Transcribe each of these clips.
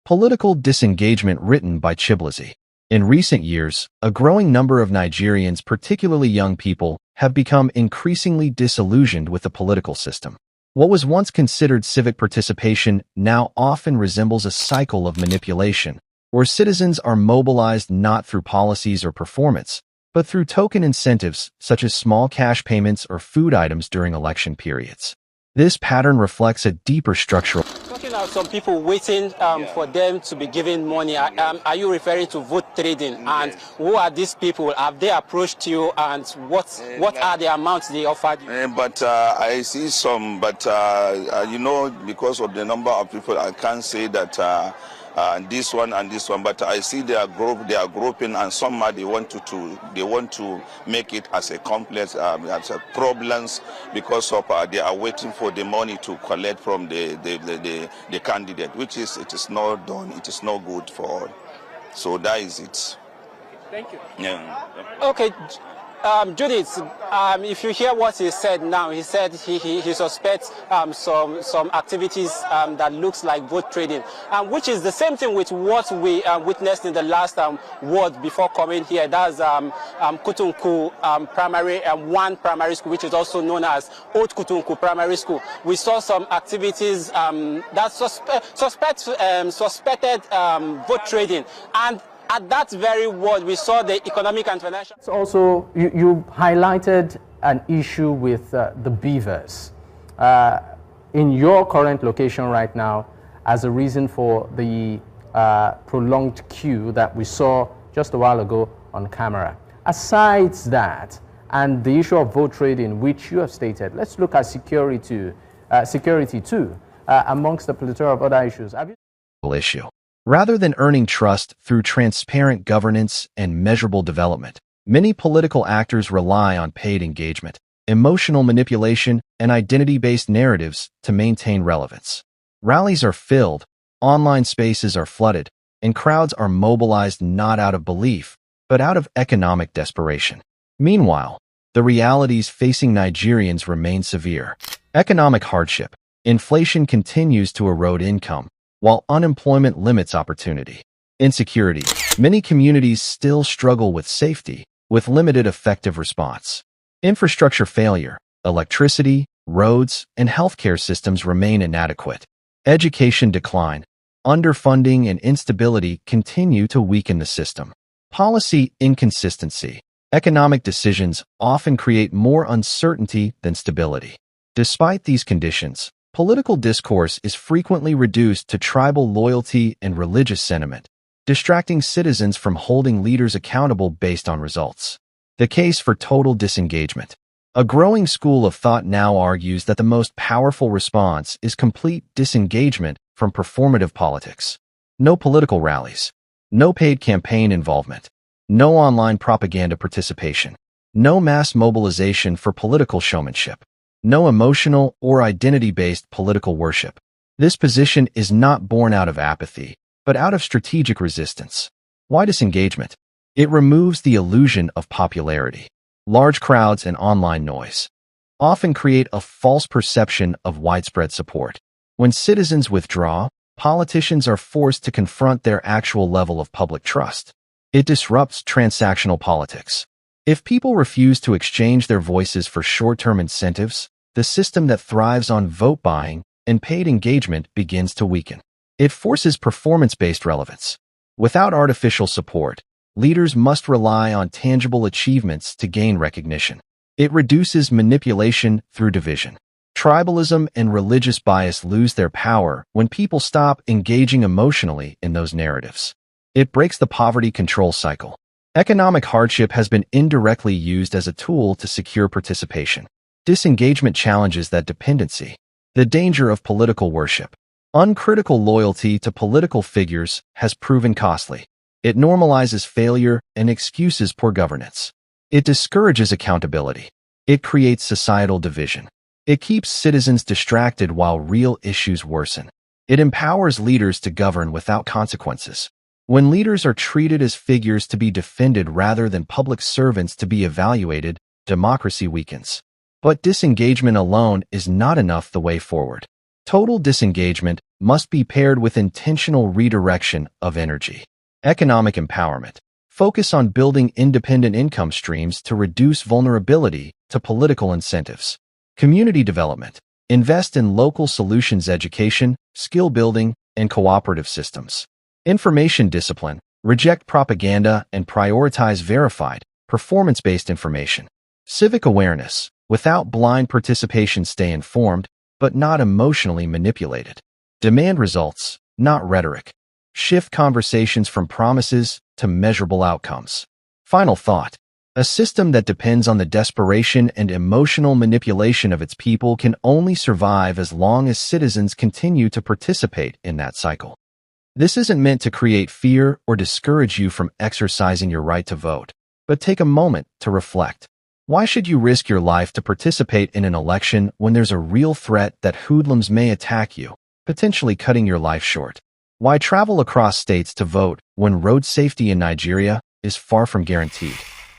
Political disengagement written by Chiblizy. In recent years, a growing number of Nigerians, particularly young people, have become increasingly disillusioned with the political system. What was once considered civic participation now often resembles a cycle of manipulation, where citizens are mobilized not through policies or performance, but through token incentives such as small cash payments or food items during election periods. This pattern reflects a deeper structural. Talking about some people waiting for them to be given money, are you referring to vote trading? And who are these people? Have they approached you, and what are the amounts they offered you? But I see some, but because of the number of people, I can't say that this one and this one. But I see they are grouping, and somehow they want to make it as a complex as a problems because of they are waiting for the money to collect from the candidate, which it is not done. It is not good for all. So that is it. Thank you. Yeah. Okay. Judith, if you hear what he said now, he said he suspects some activities that looks like vote trading, which is the same thing with what we witnessed in the last ward before coming here. That's Kutunku primary school, which is also known as Old Kutunku Primary School. We saw some activities that suspected vote trading, and at that very word, we saw the economic and financial. Also, you highlighted an issue with the beavers in your current location right now as a reason for the prolonged queue that we saw just a while ago on camera. Aside that, and the issue of vote trading, which you have stated, let's look at security too, amongst the plethora of other issues. Issue. Rather than earning trust through transparent governance and measurable development, many political actors rely on paid engagement, emotional manipulation, and identity-based narratives to maintain relevance. Rallies are filled, online spaces are flooded, and crowds are mobilized not out of belief, but out of economic desperation. Meanwhile, the realities facing Nigerians remain severe. Economic hardship. Inflation continues to erode income, while unemployment limits opportunity. Insecurity. Many communities still struggle with safety, with limited effective response. Infrastructure failure. Electricity, roads, and healthcare systems remain inadequate. Education decline. Underfunding and instability continue to weaken the system. Policy inconsistency. Economic decisions often create more uncertainty than stability. Despite these conditions, political discourse is frequently reduced to tribal loyalty and religious sentiment, distracting citizens from holding leaders accountable based on results. The case for total disengagement. A growing school of thought now argues that the most powerful response is complete disengagement from performative politics. No political rallies. No paid campaign involvement. No online propaganda participation. No mass mobilization for political showmanship. No emotional or identity-based political worship. This position is not born out of apathy, but out of strategic resistance. Why disengagement? It removes the illusion of popularity. Large crowds and online noise often create a false perception of widespread support. When citizens withdraw, politicians are forced to confront their actual level of public trust. It disrupts transactional politics. If people refuse to exchange their voices for short-term incentives, the system that thrives on vote buying and paid engagement begins to weaken. It forces performance-based relevance. Without artificial support, leaders must rely on tangible achievements to gain recognition. It reduces manipulation through division. Tribalism and religious bias lose their power when people stop engaging emotionally in those narratives. It breaks the poverty control cycle. Economic hardship has been indirectly used as a tool to secure participation. Disengagement challenges that dependency. The danger of political worship. Uncritical loyalty to political figures has proven costly. It normalizes failure and excuses poor governance. It discourages accountability. It creates societal division. It keeps citizens distracted while real issues worsen. It empowers leaders to govern without consequences. When leaders are treated as figures to be defended rather than public servants to be evaluated, democracy weakens. But disengagement alone is not enough the way forward. Total disengagement must be paired with intentional redirection of energy. Economic empowerment. Focus on building independent income streams to reduce vulnerability to political incentives. Community development. Invest in local solutions education, skill building, and cooperative systems. Information discipline. Reject propaganda and prioritize verified, performance-based information. Civic awareness. Without blind participation, stay informed, but not emotionally manipulated. Demand results, not rhetoric. Shift conversations from promises to measurable outcomes. Final thought. A system that depends on the desperation and emotional manipulation of its people can only survive as long as citizens continue to participate in that cycle. This isn't meant to create fear or discourage you from exercising your right to vote, but take a moment to reflect. Why should you risk your life to participate in an election when there's a real threat that hoodlums may attack you, potentially cutting your life short? Why travel across states to vote when road safety in Nigeria is far from guaranteed?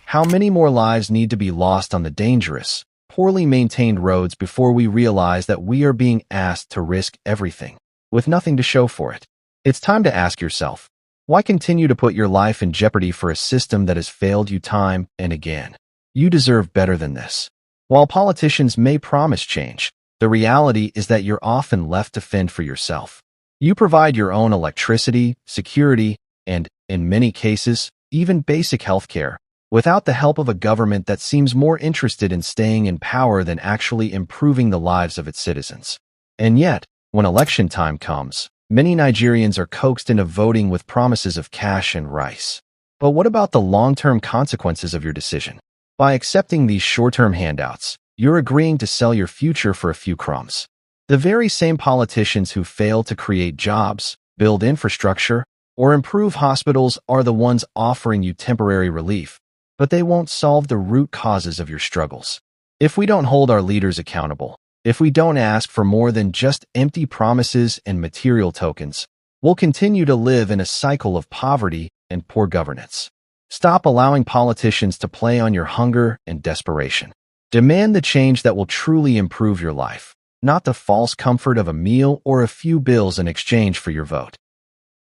How many more lives need to be lost on the dangerous, poorly maintained roads before we realize that we are being asked to risk everything, with nothing to show for it? It's time to ask yourself, why continue to put your life in jeopardy for a system that has failed you time and again? You deserve better than this. While politicians may promise change, the reality is that you're often left to fend for yourself. You provide your own electricity, security, and, in many cases, even basic health care, without the help of a government that seems more interested in staying in power than actually improving the lives of its citizens. And yet, when election time comes, many Nigerians are coaxed into voting with promises of cash and rice. But what about the long-term consequences of your decision? By accepting these short-term handouts, you're agreeing to sell your future for a few crumbs. The very same politicians who fail to create jobs, build infrastructure, or improve hospitals are the ones offering you temporary relief, but they won't solve the root causes of your struggles. If we don't hold our leaders accountable, if we don't ask for more than just empty promises and material tokens, we'll continue to live in a cycle of poverty and poor governance. Stop allowing politicians to play on your hunger and desperation. Demand the change that will truly improve your life, not the false comfort of a meal or a few bills in exchange for your vote.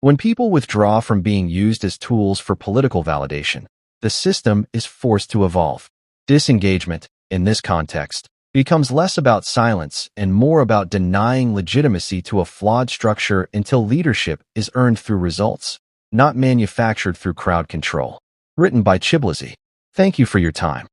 When people withdraw from being used as tools for political validation, the system is forced to evolve. Disengagement, in this context, becomes less about silence and more about denying legitimacy to a flawed structure until leadership is earned through results, not manufactured through crowd control. Written by Chiblizy. Thank you for your time.